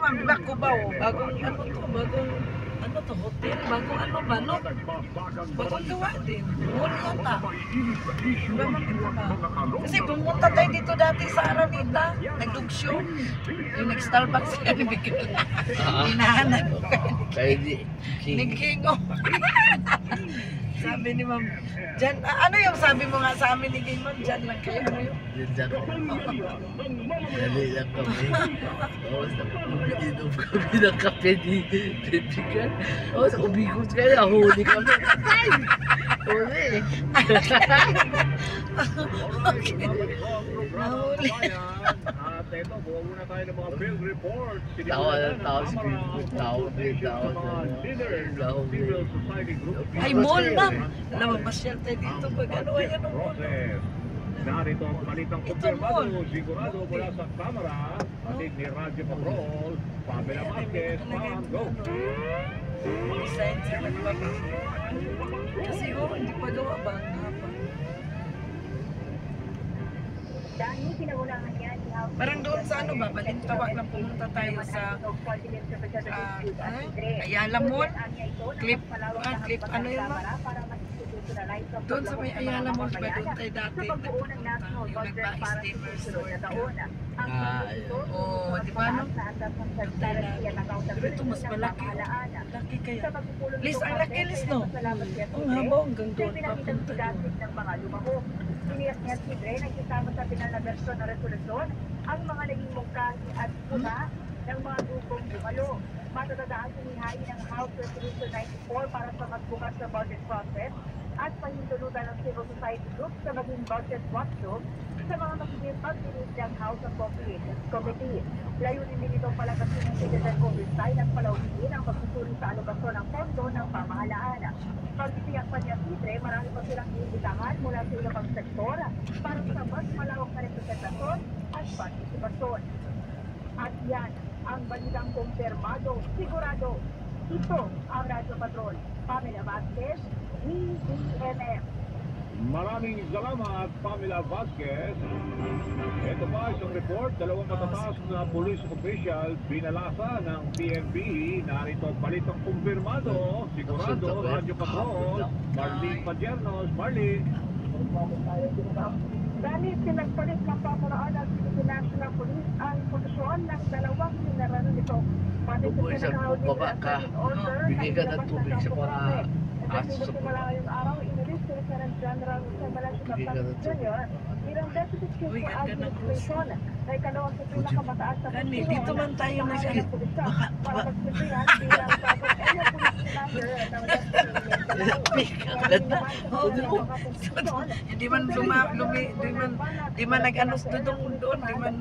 mag-block ko ba? Bagong ano to, hotel? Bagong ano ba, no? Bagong gawa din. Mall yata. Diba makita ba? Kasi pumunta tayo dito dati sa Araneta. Nag-dugsyo. Yung nag-Starbucks yan, bigla. Hinahanap ko kayo. Kaya di. Naghingo. Sabi ni Ma'am, dyan, ano yung sabi mo nga sa amin ni King Ma'am, dyan lang kayo, ano yun? Diyan dali lang kami. Tapos umiinom kami ng kape ni Bibigan. Tapos umikot kaya, huli kami. Ay! Huli! Okay. Nahuli. At ito, buha muna tayo ng mga field report. Tawa ng tao si Bibigan. Tawa na. Civil Society Group. Ay, mall, Ma'am. Alam mo, masyal tayo dito pag ano, ayan ang mall. Narito ang balitang Ito, kumpirmado, mall. sigurado mula sa kamera, ating ni Radyo Patrol, Pamela Marquez, go! Design sa nagbaba. Kasi hindi pa gawa ba? Dahil pinangunahan niya si House Parang doon sa ano ba, balintawak lang pumunta tayo sa Ayala Mall. Clip, ano yun ba? Doon sa may Ayala Mall, diba doon tayo dati nagpunta, yung nagpa-steamer store. Oo, di ba no? Doon tayo lagi. Pero ito mas malaki. Laki kaya. Liz, ang laki Liz no? Ang haba hanggang doon, papunta doon. Siniyak niya si Dre, nagsasama sa pinal na bersyon ng resolusyon ang mga naging mungkahi at puna ng mga grupong dumalo. Matatadaan sinihain ng House Resolution 94 para sa mas bukas na budget process at pahintulutan ng civil society groups sa maging budget watchdog sa mga magiging pag-dinig ng House Appropriations Committee. Layunin din itong palakasin ng citizen oversight at palawigin ang pagsusuri sa alokasyon ng pondo ng pamahalaan. Pag-itiyak pa niya si Dre, marami pa silang iimbitahan mula sa ilang pang sektor para sa mas malawak na representasyon at partisipasyon. At yan ang balitang kumpirmado, sigurado. Ito ang Radyo Patrol. Pamela Vasquez, DZMM. Maraming salamat, Pamela Vasquez. Ito pa isang report, dalawang matataas na police official binalasa ng PNP. Narito ang balitang kumpirmado, sigurado, Radyo Patrol, Marlene Padiernos. Marlene. Dahil pinagpalit ng pamaraan ng Philippine National Police ang posisyon ng dalawang general nito. Pati Kung isang baba ka, bigay ka ng tubig sa mga aso sa simula ngayong araw, inilis si Lieutenant General Jose Malasio Baptista Jr. bilang Deputy Chief Uy, for ganda ng Administration na ikalawang sa pinakamataas na Gani, dito man tayo na siya. para magsipihan bilang bagong area police commander ng Hindi man di man nag-anos doon, di man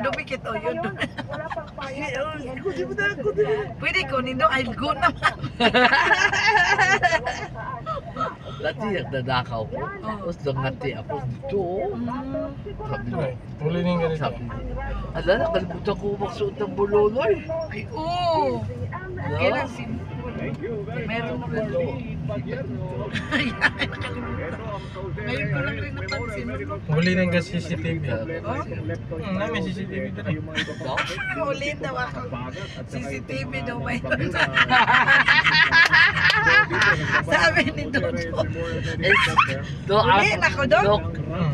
dumikit o yun. wala pang Pwede ko nindo, I'll go naman. Dati nagdadakaw ko. Tapos nangati ako dito. Sabi ko, Tuloy na yung ganito. sabi niya. Ala, nakalimutan ko magsuot ng bululoy. Ay, oo. Kailan si... Thank you very Meron much, naman. Marlene Padiernos. Ay, nakalimutan. Ngayon ko lang rin napansin. Huli na yung CCTV. Oh? Namin CCTV din. Ulit daw ako. CCTV daw may sabi ni Dodo. No, Ulit ako, Dok.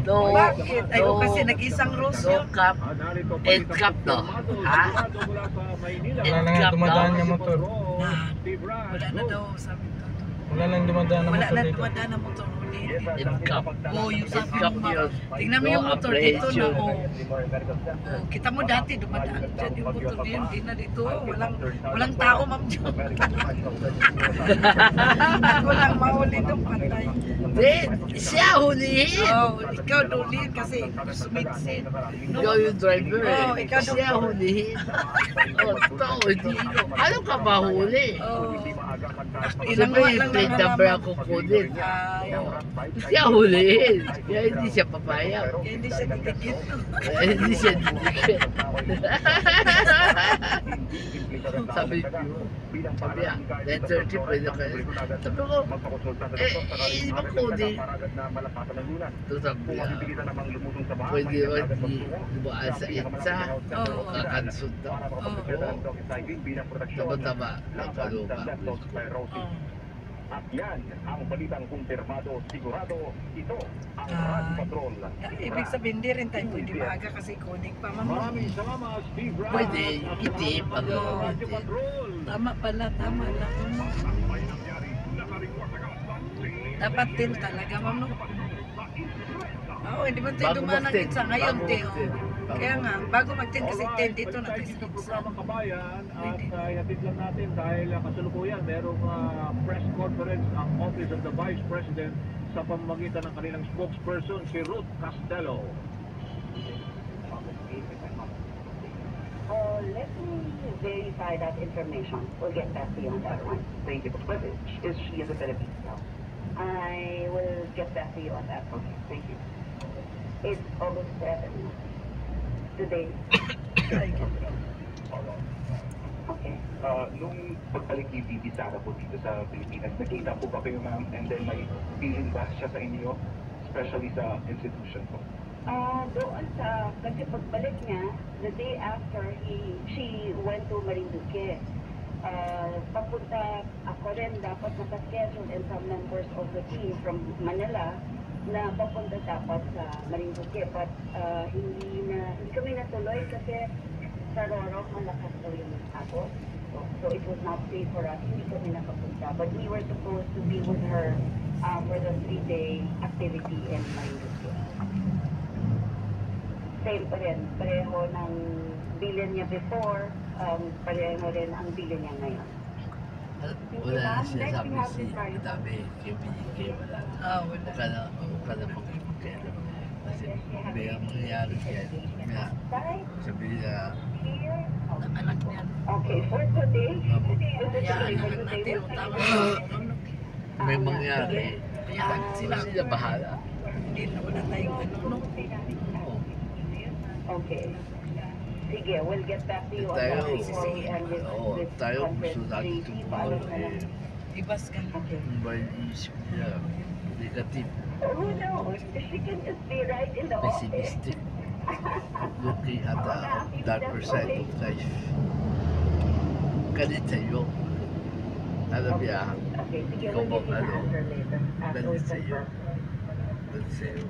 No, Bakit? Ay, kasi nag-isang rose no yun. cap. End cap, no? Ha? Wala na nga dumadaan yung motor. Wala na daw, sabi ko. Wala nang dumadaan ng Wala motor na dito. dumadaan ng motor ulit. End cap. Oh, yung End sabi cap mo, yun. tingnan mo yung No motor dito na, abrasion. oh, kita mo dati dumadaan dyan yung motor ngayon, di na dito, walang tao, ma'am, dyan. Ako lang mahuli doon, patay. Hindi, siya hulihin. Oh, ikaw dulihin kasi sumitsin. Ikaw yung driver eh. Oh, ikaw daw. Siya hulihin. Oh, tao, hindi ko. Ano ka mahuli? Oh, Siyempre yung plate number ako kunin. Ayaw. Siya hulihin. Kaya hindi siya papayag. Kaya hindi siya titikit. Kaya hindi siya didikit. sabi ko, sabi 9:30 pwede kayo. Sabi ko, di ba coding? Ito sabi pwede ba dumaan sa itsa? Kakansot daw. Tama-tama, nakalupa. At yan ang balitang kumpirmado, sigurado ito ang Ah. Radyo Patrol. Ibig sabihin, hindi rin tayo pwede maaga kasi coding pa, ma'am. Maraming salamat, Steve Brown. Pwede, hindi, pag Radyo hindi. Patrol. Tama pala, tama lang. Dapat 10 talaga, ma'am, no? Oo, hindi man tayo Bago dumaan ng mag-10, itsa ngayon, bago 10. mag-10. Kaya nga, bago mag-10 kasi 10 dito na tayo Alright, sa sa itsa. programang Kabayan at ihatid lang natin dahil kasalukuyan merong press conference ang Office of the Vice President sa pamamagitan ng kanilang spokesperson si Ruth Castello. Let me verify that information. We'll get back to you on that one. Thank you. But is she in the Philippines now? I will get back to you on that. Okay, thank you. It's August 7. Today. Okay. Nung pagbalik ni Bibi Sara po dito sa Pilipinas, nakita po ba kayo ma'am and then may feeling ba siya sa inyo, especially sa institution po? Doon sa, kasi pagbalik niya, the day after, she went to Marinduque. Papunta ako rin dapat nakaschedule and some members of the team from Manila na papunta dapat sa Marinduque. But hindi kami natuloy kasi sa Rorok malakas daw yung ako. So it was not safe for us. Hindi kami nakapunta. But we were supposed to be with her for the 3-day activity in Marinduque. Same pa rin. Pareho ng bilin niya before, pareho rin ang bilin niya ngayon. Wala na siya sabi si Dami, kay wala. Wala. Wala na magkailan. Kasi may ang mangyayari kaya, sabi niya, Ang anak niya. Okay, for today, Kaya anak natin, tama. may mangyayari. Kaya Sila sila bahala. hindi na wala tayong ano, no? okay. Sige, we'll get back to you on Tayo, that before we end this tayo gusto conference. natin Please tumawag follow na lang. Ibas ka. Okay. Mobile isip niya, negative, Who knows? She can just be right in the office. pessimistic, looking at the darker side of life. Ganit sa'yo. Alam niya, Okay, sige, ikaw we'll bang give you an ano, answer later. After we ganit sa'yo. confirm. Ganit sa'yo.